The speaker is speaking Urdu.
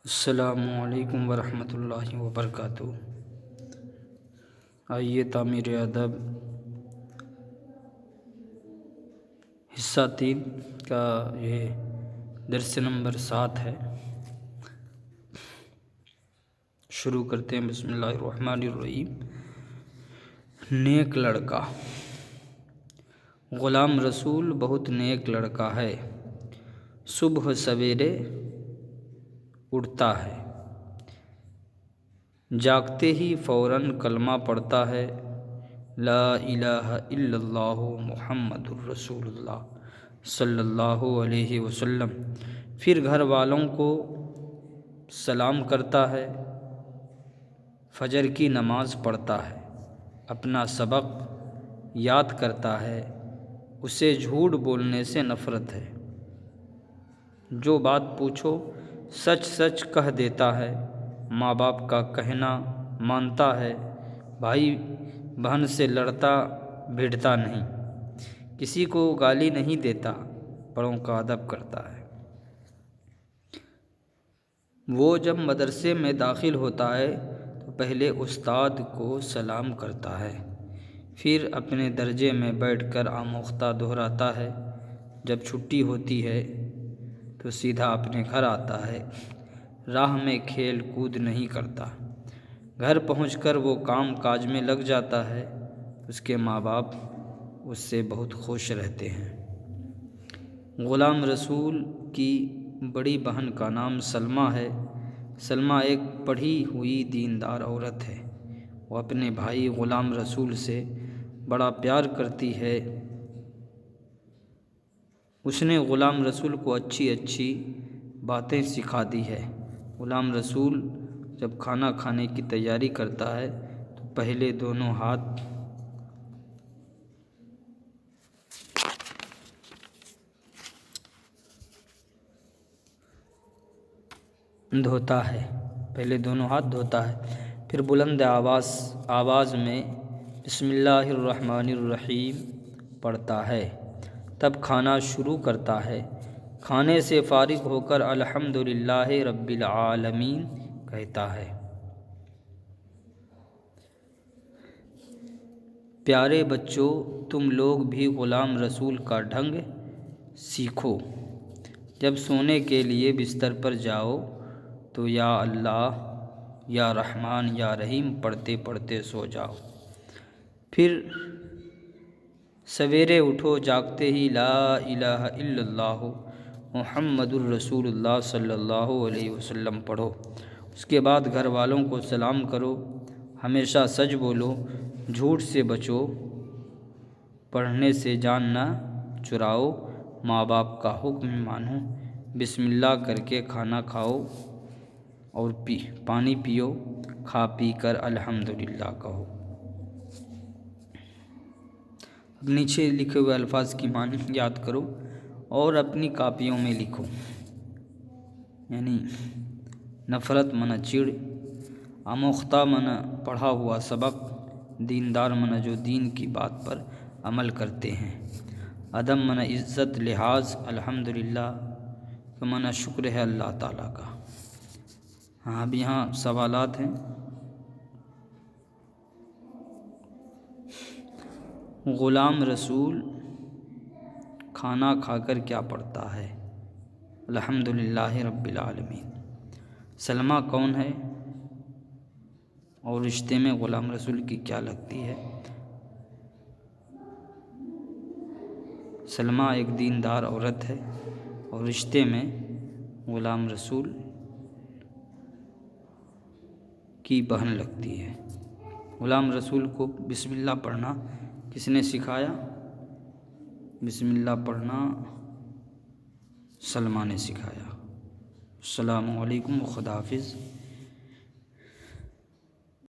السلام علیکم ورحمۃ اللہ وبرکاتہ۔ آئیے تعمیر ادب حصہ 3 کا یہ درس نمبر 7 ہے، شروع کرتے ہیں۔ بسم اللہ الرحمن الرحیم۔ نیک لڑکا۔ غلام رسول بہت نیک لڑکا ہے، صبح سویرے اٹھتا ہے، جاگتے ہی فوراً کلمہ پڑھتا ہے، لا الہ الا اللہ محمد الرسول اللہ صلی اللہ علیہ وسلم۔ پھر گھر والوں کو سلام کرتا ہے، فجر کی نماز پڑھتا ہے، اپنا سبق یاد کرتا ہے، اسے جھوٹ بولنے سے نفرت ہے، جو بات پوچھو سچ سچ کہہ دیتا ہے، ماں باپ کا کہنا مانتا ہے، بھائی بہن سے لڑتا بھیڑتا نہیں، کسی کو گالی نہیں دیتا، بڑوں کا ادب کرتا ہے۔ وہ جب مدرسے میں داخل ہوتا ہے تو پہلے استاد کو سلام کرتا ہے، پھر اپنے درجے میں بیٹھ کر آموختہ دہراتا ہے، جب چھٹی ہوتی ہے تو سیدھا اپنے گھر آتا ہے، راہ میں کھیل کود نہیں کرتا۔ گھر پہنچ کر وہ کام کاج میں لگ جاتا ہے، اس کے ماں باپ اس سے بہت خوش رہتے ہیں۔ غلام رسول کی بڑی بہن کا نام سلمیٰ ہے۔ سلمیٰ ایک پڑھی ہوئی دیندار عورت ہے، وہ اپنے بھائی غلام رسول سے بڑا پیار کرتی ہے۔ اس نے غلام رسول کو اچھی اچھی باتیں سکھا دی ہے۔ غلام رسول جب کھانا کھانے کی تیاری کرتا ہے تو پہلے دونوں ہاتھ دھوتا ہے، پھر بلند آواز میں بسم اللہ الرحمن الرحیم پڑھتا ہے، تب کھانا شروع کرتا ہے۔ کھانے سے فارغ ہو کر الحمدللہ رب العالمین کہتا ہے۔ پیارے بچوں، تم لوگ بھی غلام رسول کا ڈھنگ سیکھو۔ جب سونے کے لیے بستر پر جاؤ تو یا اللہ یا رحمان یا رحیم پڑھتے پڑھتے سو جاؤ۔ پھر سویرے اٹھو، جاگتے ہی لا الہ الا اللہ محمد الرسول اللہ صلی اللہ علیہ وسلم پڑھو۔ اس کے بعد گھر والوں کو سلام کرو، ہمیشہ سچ بولو، جھوٹ سے بچو، پڑھنے سے جان نہ چراؤ، ماں باپ کا حکم مانو، بسم اللہ کر کے کھانا کھاؤ اور پانی پیو، کھا پی کر الحمدللہ کہو۔ نیچے لکھے ہوئے الفاظ کی معنی یاد کرو اور اپنی کاپیوں میں لکھو۔ یعنی نفرت منع چڑ، آموختہ منع پڑھا ہوا سبق، دیندار منع جو دین کی بات پر عمل کرتے ہیں، ادب منع عزت لحاظ، الحمدللہ کا منع شکر ہے اللہ تعالیٰ کا۔ اب یہاں سوالات ہیں۔ غلام رسول کھانا کھا کر کیا پڑھتا ہے؟ الحمدللہ رب العالمین۔ سلمیٰ کون ہے اور رشتے میں غلام رسول کی کیا لگتی ہے؟ سلمیٰ ایک دیندار عورت ہے اور رشتے میں غلام رسول کی بہن لگتی ہے۔ غلام رسول کو بسم اللہ پڑھنا کس نے سکھایا؟ بسم اللہ پڑھنا سلمیٰ نے سکھایا۔ السلام علیکم و خدا حافظ۔